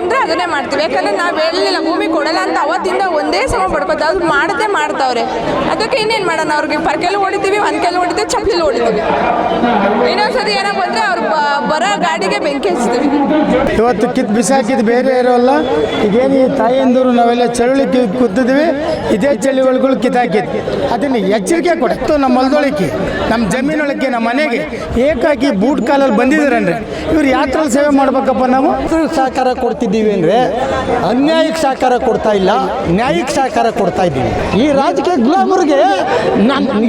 ಬಂದರೆ ಅದನ್ನೇ ಮಾಡ್ತೀವಿ. ಯಾಕಂದರೆ ನಾವು ಹೇಳಿಲ್ಲ ಭೂಮಿ ಕೊಡಲ್ಲ ಅಂತ ಅವತ್ತಿಂದ ಒಂದೇ ಸಮ ಪಡ್ಕೋತ ಅವ್ರು ಮಾಡದೆ ಮಾಡ್ತಾವ್ರೆ. ಅದಕ್ಕೆ ಇನ್ನೇನು ಮಾಡೋಣ, ಅವ್ರಿಗೆ ಪರ್ಕೆಲ್ಲೂ ಹೊಡಿತೀವಿ, ಒಂದು ಕೆಲ್ಲು ಹೊಡಿತೀವಿ, ಚಪ್ಪಲಿಲು ಹೊಡಿತೀವಿ. ಇನ್ನೊಂದ್ಸರಿ ಏನೋ ಬಂದರೆ ಅವ್ರು ಬರೋ ಗಾಡಿಗೆ ಬೆಂಕಿ ಹಚ್ತೀವಿ. ಇವತ್ತು ಕಿತ್ತು ಬಿಸಾಕಿದ್ದು ಬೇರೆ ಇರೋಲ್ಲ. ಈಗೇನು ಈ ತಾಯಿಯಂದರು ನಾವೆಲ್ಲ ಚಳುವಳಿ ಕೂತಿದ್ವಿ, ಇದೇ ಚಳುವಳಿಗಳು ಕಿತ್ತಾಕಿದ್ದು. ಅದನ್ನು ಎಚ್ಚರಿಕೆ ಕೊಟ್ಟು ನಮ್ಮ ಹೊಲದೊಳಕ್ಕೆ, ನಮ್ಮ ಜಮೀನೊಳಕ್ಕೆ, ನಮ್ಮ ಮನೆಗೆ ಏಕಾಗಿ ಬೂಟ್ ಕಾಲಲ್ಲಿ ಬಂದಿದ್ದಾರನ್ರಿ ಇವ್ರು ಯಾತ್ರಲ್ಲಿ ಸೇವೆ ಮಾಡ್ಬೇಕಪ್ಪ. ನಾವು ಸಹಕಾರ ಕೊಡ್ತಿದ್ದೀವಿ ಅಂದರೆ ಅನ್ಯಾಯಕ್ಕೆ ಸಹಕಾರ ಕೊಡ್ತಾ ಇಲ್ಲ, ನ್ಯಾಯಕ್ಕೆ ಸಹಕಾರ ಕೊಡ್ತಾ ಇದ್ದೀವಿ. ಈ ರಾಜಕೀಯ ಗುಲಾಮರಿಗೆ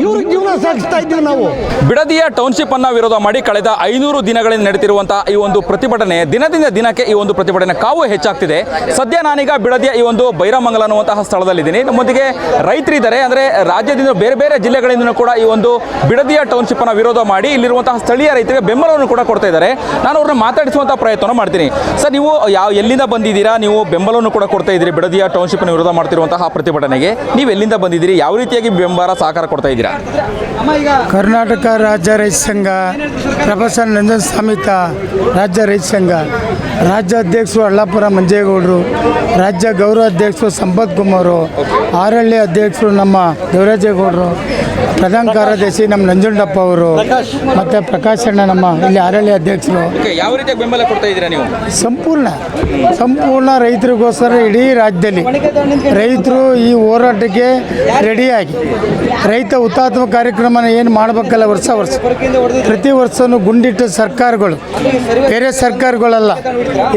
ಇವ್ರಿಗೆ ಜೀವನ ಸಾಗಿಸ್ತಾ ಇದ್ದೀವಿ ನಾವು. ಬಿಡದಿಯ ಟೌನ್ಶಿಪ್ ಅನ್ನು ವಿರೋಧ ಮಾಡಿ ಕಳೆದ 500 ದಿನಗಳಿಂದ ನಡೆದಿರುವಂತಹ ಈ ಒಂದು ಪ್ರತಿಭಟನೆ ದಿನದಿಂದ ದಿನಕ್ಕೆ ಈ ಒಂದು ಪ್ರತಿಭಟನೆ ಕಾವು ಹೆಚ್ಚಾಗ್ತಿದೆ. ಸದ್ಯ ನಾನೀಗ ಬಿಡದಿಯ ಈ ಒಂದು ಬೈರಮಂಗಲ ಅನ್ನುವಂತಹ ಸ್ಥಳದಲ್ಲಿದ್ದೀನಿ. ನಮ್ಮೊಂದಿಗೆ ರೈತರಿದ್ದಾರೆ. ಅಂದರೆ ರಾಜ್ಯದಿಂದ ಬೇರೆ ಬೇರೆ ಜಿಲ್ಲೆಗಳಿಂದ ಕೂಡ ಈ ಒಂದು ಬಿಡದಿಯ ಟೌನ್ಶಿಪ್ ಅನ್ನು ವಿರೋಧ ಮಾಡಿ ಇಲ್ಲಿರುವಂತಹ ಸ್ಥಳೀಯ ರೈತರಿಗೆ ಬೆಂಬಲವನ್ನು ಕೂಡ ಕೊಡ್ತಾ ಇದ್ದಾರೆ. ನಾನು ಅವ್ರನ್ನ ಮಾತಾಡಿಸುವಂತಹ ಪ್ರಯತ್ನ ಮಾಡ್ತೀನಿ. ಸರ್, ನೀವು ಎಲ್ಲಿಂದ ಬಂದಿದ್ದೀರಾ? ನೀವು ಬೆಂಬಲವನ್ನು ಕೂಡ ಕೊಡ್ತಾ ಇದ್ದೀರಿ ಬಿಡದಿಯ ಟೌನ್ಶಿಪ್ ಅನ್ನು ವಿರೋಧ ಮಾಡ್ತಿರುವಂತಹ ಪ್ರತಿಭಟನೆಗೆ. ನೀವು ಎಲ್ಲಿಂದ ಬಂದಿದ್ದೀರಿ? ಯಾವ ರೀತಿಯಾಗಿ ಬೆಂಬಲ ಸಹಕಾರ ಕೊಡ್ತಾ ಇದ್ದೀರಾ? ಕರ್ನಾಟಕ ರಾಜ್ಯ ರೈತ ಸಂಘ, ಪ್ರೊಫೆಸರ್ ನಂಜನ್ ಸಮಿತ ರಾಜ್ಯ ರೈತ ಸಂಘ, ರಾಜ್ಯ ಅಧ್ಯಕ್ಷರು ಅಳ್ಳಾಪುರ ಮಂಜೇಗೌಡರು, ರಾಜ್ಯ ಗೌರವ ಅಧ್ಯಕ್ಷರು ಸಂಪತ್ ಕುಮಾರು, ಆರಳ್ಳಿ ಅಧ್ಯಕ್ಷರು ನಮ್ಮ ದೇವರಾಜೇಗೌಡರು, ಪ್ರಧಾನ ಕಾರ್ಯದರ್ಶಿ ನಮ್ಮ ನಂಜುಂಡಪ್ಪ ಅವರು, ಮತ್ತು ಪ್ರಕಾಶ್ ಅಣ್ಣ ನಮ್ಮ ಇಲ್ಲಿ ಆರಳ್ಳಿ ಅಧ್ಯಕ್ಷರು. ಯಾವ ರೀತಿಯಾಗಿ ಬೆಂಬಲ ಕೊಡ್ತಾ ಇದ್ದೀರಾ ನೀವು? ಸಂಪೂರ್ಣ ರೈತರಿಗೋಸ್ಕರ ಇಡೀ ರಾಜ್ಯದಲ್ಲಿ ರೈತರು ಈ ಹೋರಾಟಕ್ಕೆ ರೆಡಿಯಾಗಿ ರೈತ ಹುತಾತ್ಮ ಕಾರ್ಯಕ್ರಮನ ಏನು ಮಾಡಬೇಕಲ್ಲ, ವರ್ಷ ಪ್ರತಿ ವರ್ಷವೂ ಗುಂಡಿಟ್ಟು ಸರ್ಕಾರಗಳು, ಬೇರೆ ಸರ್ಕಾರಗಳಲ್ಲ,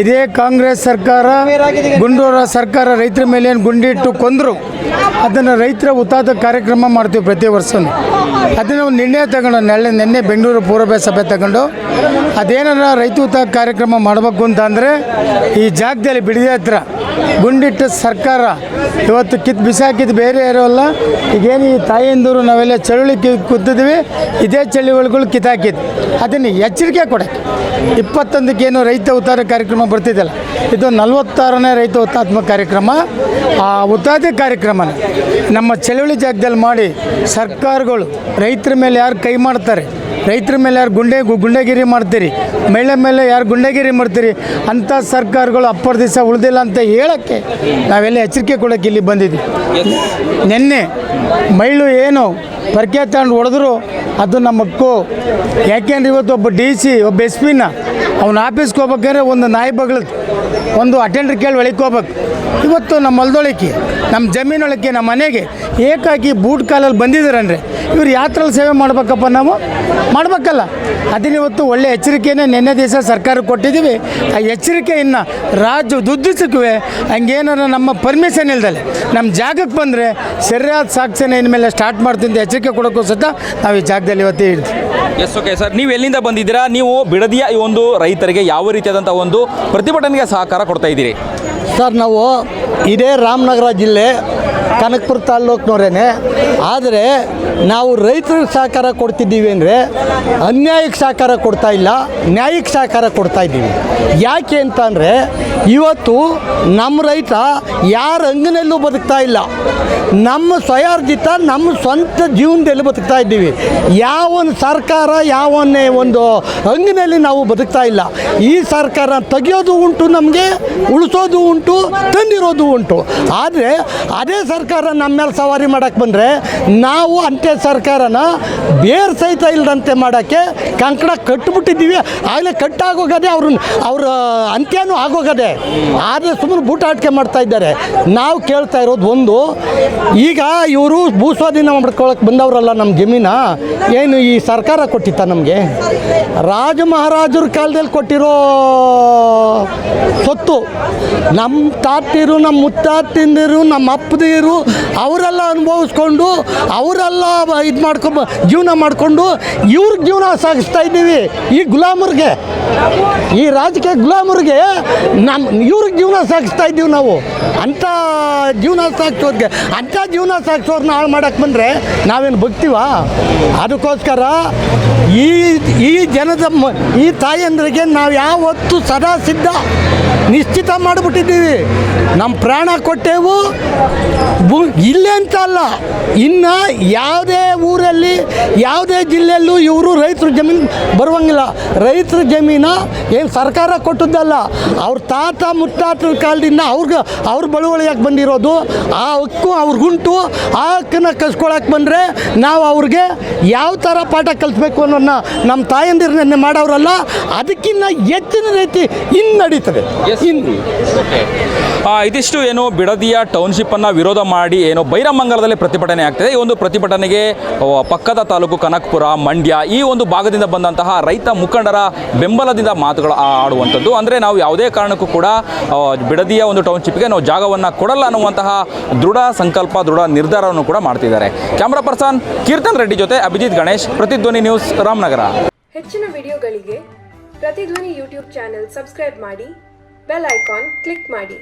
ಇದೇ ಕಾಂಗ್ರೆಸ್ ಸರ್ಕಾರ, ಗುಂಡೂರ ಸರ್ಕಾರ ರೈತರ ಮೇಲೆ ಏನು ಗುಂಡಿಟ್ಟು ಕೊಂದರು ಅದನ್ನು ರೈತರ ಹುತಾತ್ಮ ಕಾರ್ಯಕ್ರಮ ಮಾಡ್ತೀವಿ ಪ್ರತಿ ವರ್ಷವೂ. ಅದನ್ನು ಒಂದು ನಿರ್ಣಯ ತಗೊಂಡು ನಿನ್ನೆ ಬೆಂಗಳೂರು ಪೂರ್ವಭಾವಿ ಸಭೆ ತಗೊಂಡು ಅದೇನಾರ ರೈತ ಹುತಾತ್ಮ ಕಾರ್ಯಕ್ರಮ ಮಾಡಬೇಕು ಅಂತ ಅಂದರೆ ಈ ಜಾಗದಲ್ಲಿ ಬಿಡದಿ ಹತ್ರ ಗುಂಡಿಟ್ಟು ಸರ್ಕಾರ ಇವತ್ತು ಕಿತ್ತು ಬಿಸಾಕಿದ್ದು ಬೇರೆ ಇರೋಲ್ಲ. ಈಗೇನು ಈ ತಾಯಿಯಂದರು ನಾವೆಲ್ಲ ಚಳುವಳಿ ಕೂತಿದ್ವಿ, ಇದೇ ಚಳುವಳಿಗಳು ಕಿತ್ತಾಕಿದ್ದು. ಅದನ್ನು ಎಚ್ಚರಿಕೆ ಕೊಡೋಕ್ಕೆ 21ಕ್ಕೇನು ರೈತ ಹುತಾತ್ಮ ಕಾರ್ಯಕ್ರಮ ಬರ್ತಿದ್ದಲ್ಲ, ಇದು 46ನೇ ರೈತ ಹುತಾತ್ಮ ಕಾರ್ಯಕ್ರಮ. ಆ ಹುತಾತ್ಮ ಕಾರ್ಯಕ್ರಮನ ನಮ್ಮ ಚಳುವಳಿ ಜಾಗದಲ್ಲಿ ಮಾಡಿ ಸರ್ಕಾರಗಳು ರೈತರ ಮೇಲೆ ಯಾರು ಕೈ ಮಾಡ್ತಾರೆ, ರೈತರ ಮೇಲೆ ಯಾರು ಗುಂಡೆಗಿರಿ ಮಾಡ್ತೀರಿ, ಮಹಿಳೆ ಮೇಲೆ ಯಾರು ಗುಂಡೆಗಿರಿ ಮಾಡ್ತೀರಿ ಅಂಥ ಸರ್ಕಾರಗಳು ಅಪ್ಪರ ದಿವಸ ಉಳಿದಿಲ್ಲ ಅಂತ ಹೇಳೋಕ್ಕೆ ನಾವೆಲ್ಲ ಎಚ್ಚರಿಕೆ ಕೊಡೋಕ್ಕೆ ಇಲ್ಲಿ ಬಂದಿದ್ವಿ. ನಿನ್ನೆ ಮಹಿಳೆ ಏನು ಪರ್ಕೆ ತಗೊಂಡು ಹೊಡೆದ್ರು ಅದು ನಮ್ಮ ಹಕ್ಕು. ಯಾಕೆಂದ್ರೆ ಇವತ್ತು ಒಬ್ಬ DC ಒಬ್ಬ SP ಅವನ ಆಫೀಸ್ಗೆ ಹೋಗ್ಬೇಕಾದ್ರೆ ಒಂದು ನಾಯಿ ಬಗ್ಳದು ಒಂದು ಅಟೆಂಡರ್ ಕೇಳಿ ಒಳಗೆ ಹೋಗ್ಬೇಕು. ಇವತ್ತು ನಮ್ಮ ಹೊಲದೊಳಕ್ಕೆ, ನಮ್ಮ ಜಮೀನೊಳಕ್ಕೆ, ನಮ್ಮ ಮನೆಗೆ ಏಕಾಗಿ ಬೂಟ್ ಕಾಲಲ್ಲಿ ಬಂದಿದ್ದಾರನ್ರಿ ಇವ್ರು ಯಾತ್ರಲ್ಲಿ ಸೇವೆ ಮಾಡ್ಬೇಕಪ್ಪ. ನಾವು ಮಾಡಬೇಕಲ್ಲ. ಅದನ್ನ ಇವತ್ತು ಒಳ್ಳೆ ಎಚ್ಚರಿಕೆನೇ ನಿನ್ನೆ ದಿವಸ ಸರ್ಕಾರ ಕೊಟ್ಟಿದ್ದೀವಿ. ಆ ಎಚ್ಚರಿಕೆಯನ್ನು ದುಡ್ಡಿಸಕ್ಕೂ ಹಂಗೇನಾರ ನಮ್ಮ ಪರ್ಮಿಷನ್ ಇಲ್ದಲೆ ನಮ್ಮ ಜಾಗಕ್ಕೆ ಬಂದರೆ ಸರಿಯಾದ ಸಾಕ್ಷಿನ ಇನ್ಮೇಲೆ ಸ್ಟಾರ್ಟ್ ಮಾಡ್ತೀನಿ ಎಚ್ಚರಿಕೆ ಕೊಡೋಕ್ಕೂ ಸಹ ನಾವು ಈ ಜಾಗದಲ್ಲಿ ಇವತ್ತೇ ಇರ್ತೀವಿ. ಎಸ್, ಓಕೆ ಸರ್, ನೀವು ಎಲ್ಲಿಂದ ಬಂದಿದ್ದೀರಾ? ನೀವು ಬಿಡದಿಯ ಈ ಒಂದು ರೈತರಿಗೆ ಯಾವ ರೀತಿಯಾದಂಥ ಒಂದು ಪ್ರತಿಭಟನೆಗೆ ಸಹಕಾರ ಕೊಡ್ತಾ ಇದ್ದೀರಿ? ಸರ್, ನಾವು ಇದೇ ರಾಮನಗರ ಜಿಲ್ಲೆ ಕನಕಪುರ ತಾಲ್ಲೂಕಿನವರೇನೆ. ಆದರೆ ನಾವು ರೈತರಿಗೆ ಸಹಕಾರ ಕೊಡ್ತಿದ್ದೀವಿ ಅಂದರೆ ಅನ್ಯಾಯಕ್ಕೆ ಸಹಕಾರ ಕೊಡ್ತಾ ಇಲ್ಲ, ನ್ಯಾಯಕ್ಕೆ ಸಹಕಾರ ಕೊಡ್ತಾ ಇದ್ದೀವಿ. ಯಾಕೆ ಅಂತ ಅಂದರೆ ಇವತ್ತು ನಮ್ಮ ರೈತ ಯಾರ ಅಂಗನಲ್ಲೂ ಬದುಕ್ತಾ ಇಲ್ಲ, ನಮ್ಮ ಸ್ವಯಾರ್ಜಿತ ನಮ್ಮ ಸ್ವಂತ ಜೀವನದಲ್ಲಿ ಬದುಕ್ತಾ ಇದ್ದೀವಿ. ಯಾವೊಂದು ಸರ್ಕಾರ ಯಾವನ್ನೇ ಒಂದು ಅಂಗನಲ್ಲಿ ನಾವು ಬದುಕ್ತಾ ಇಲ್ಲ. ಈ ಸರ್ಕಾರ ತೆಗೆಯೋದು ಉಂಟು, ನಮಗೆ ಉಳಿಸೋದು ಉಂಟು, ತಂದಿರೋದು ಉಂಟು. ಆದರೆ ಅದೇ ಸರ್ಕಾರ ನಮ್ಮ ಮೇಲೆ ಸವಾರಿ ಮಾಡೋಕ್ಕೆ ಬಂದರೆ ನಾವು ಅಂತೆ ಸರ್ಕಾರನ ಬೇರೆ ಸಹಿತ ಇಲ್ಲದಂತೆ ಮಾಡೋಕ್ಕೆ ಕಂಕಣ ಕಟ್ಟಿಬಿಟ್ಟಿದ್ದೀವಿ. ಆಗಲೇ ಕಟ್ಟಾಗೋಗದೆ ಅವ್ರ ಅಂತ್ಯನೂ ಆಗೋಗದೆ. ಆದರೆ ಸುಮ್ಮನೆ ಬೂಟಾಟಿಕೆ ಮಾಡ್ತಾ ಇದ್ದಾರೆ. ನಾವು ಕೇಳ್ತಾ ಇರೋದು ಒಂದು, ಈಗ ಇವರು ಭೂಸ್ವಾಧೀನ ಮಾಡ್ಕೊಳ್ಳೋಕೆ ಬಂದವರಲ್ಲ ನಮ್ಮ ಜಮೀನ, ಏನು ಈ ಸರ್ಕಾರ ಕೊಟ್ಟಿತ್ತ ನಮಗೆ? ರಾಜ ಮಹಾರಾಜರ ಕಾಲದಲ್ಲಿ ಕೊಟ್ಟಿರೋ ಸ್ವತ್ತು ನಮ್ಮ ತಾತಿರು, ನಮ್ಮ ಮುತ್ತಾತಿಂದಿರು, ನಮ್ಮ ಅಪ್ಪದಿರು ಅವರೆಲ್ಲ ಅನುಭವಿಸ್ಕೊಂಡು ಅವರೆಲ್ಲ ಇದು ಮಾಡ್ಕೊಂಡು ಜೀವನ ಮಾಡಿಕೊಂಡು ಇವ್ರಿಗೆ ಜೀವನ ಸಾಗಿಸ್ತಾ ಇದ್ದೀವಿ. ಈ ಗುಲಾಮರಿಗೆ, ಈ ರಾಜಕೀಯ ಗುಲಾಮರಿಗೆ ಇವ್ರಿಗೆ ಜೀವನ ಸಾಗಿಸ್ತಾ ಇದ್ದೀವಿ ನಾವು. ಅಂಥ ಜೀವನ ಸಾಗಿಸೋರ್ನ ಹಾಳು ಮಾಡೋಕ್ಕೆ ಬಂದರೆ ನಾವೇನು ಬಗ್ತೀವ? ಅದಕ್ಕೋಸ್ಕರ ಈ ಜನದ ಈ ತಾಯಂದ್ರಿಗೆ ನಾವು ಯಾವತ್ತು ಸದಾ ಸಿದ್ಧ. ನಿಶ್ಚಿತ ಮಾಡಿಬಿಟ್ಟಿದ್ದೀವಿ. ನಮ್ಮ ಪ್ರಾಣ ಕೊಟ್ಟೆವು ಇಲ್ಲೇ ಅಂತ ಅಲ್ಲ, ಇನ್ನು ಯಾವುದೇ ಊರಲ್ಲಿ ಯಾವುದೇ ಜಿಲ್ಲೆಯಲ್ಲೂ ಇವರು ರೈತರ ಜಮೀನು ಬರುವಂಗಿಲ್ಲ. ರೈತರ ಜಮೀನ ಏನು ಸರ್ಕಾರ ಕೊಟ್ಟದ್ದಲ್ಲ, ಅವ್ರ ತಾತ ಮುತ್ತಾತರ ಕಾಲದಿಂದ ಅವ್ರ ಬಳುವಳಿಯಾಗಿ ಬಂದಿರೋದು. ಆ ಹಕ್ಕು ಅವ್ರಿಗುಂಟು. ಆ ಹಕ್ಕನ್ನು ಕಸ್ಕೊಳಕ್ಕೆ ಬಂದರೆ ನಾವು ಅವ್ರಿಗೆ ಯಾವ ಥರ ಪಾಠ ಕಲಿಸ್ಬೇಕು ಅನ್ನೋದನ್ನ ನಮ್ಮ ತಾಯಂದಿರನ್ನೇ ಮಾಡೋರಲ್ಲ, ಅದಕ್ಕಿಂತ ಹೆಚ್ಚಿನ ರೀತಿ ಇನ್ನು ನಡೀತದೆ. ಇದಿಷ್ಟು ಏನು ಬಿಡದಿಯ ಟೌನ್ಶಿಪ್ಪನ್ನು ವಿರೋಧ ಮಾಡಿ ಏನು ಬೈರಮಂಗಲದಲ್ಲಿ ಪ್ರತಿಭಟನೆ ಆಗ್ತಿದೆ. ಈ ಒಂದು ಪ್ರತಿಭಟನೆಗೆ ಪಕ್ಕದ ತಾಲೂಕು ಕನಕಪುರ, ಮಂಡ್ಯ ಈ ಒಂದು ಭಾಗದಿಂದ ಬಂದಂತಹ ರೈತ ಮುಖಂಡರ ಬೆಂಬಲದಿಂದ ಮಾತುಗಳು ಆಡುವಂಥದ್ದು. ಅಂದರೆ ನಾವು ಯಾವುದೇ ಕಾರಣಕ್ಕೂ ಕೂಡ ಬಿಡದಿಯ ಒಂದು ಟೌನ್ಶಿಪ್ಗೆ ನಾವು ಜಾಗವನ್ನು ಕೊಡಲ್ಲ ಅನ್ನುವಂತಹ ದೃಢ ಸಂಕಲ್ಪ, ದೃಢ ನಿರ್ಧಾರವನ್ನು ಕೂಡ ಮಾಡ್ತಿದ್ದಾರೆ. ಕ್ಯಾಮ್ರಾ ಪರ್ಸನ್ ಕೀರ್ತನ್ ರೆಡ್ಡಿ ಜೊತೆ ಅಭಿಜಿತ್ ಗಣೇಶ್, ಪ್ರತಿಧ್ವನಿ ನ್ಯೂಸ್, ರಾಮನಗರ. ಹೆಚ್ಚಿನ ವಿಡಿಯೋಗಳಿಗೆ ಪ್ರತಿಧ್ವನಿ ಯೂಟ್ಯೂಬ್ ಚಾನೆಲ್ ಸಬ್ಸ್ಕ್ರೈಬ್ ಮಾಡಿ, ಬೆಲ್ ಐಕಾನ್ ಕ್ಲಿಕ್ ಮಾಡಿ.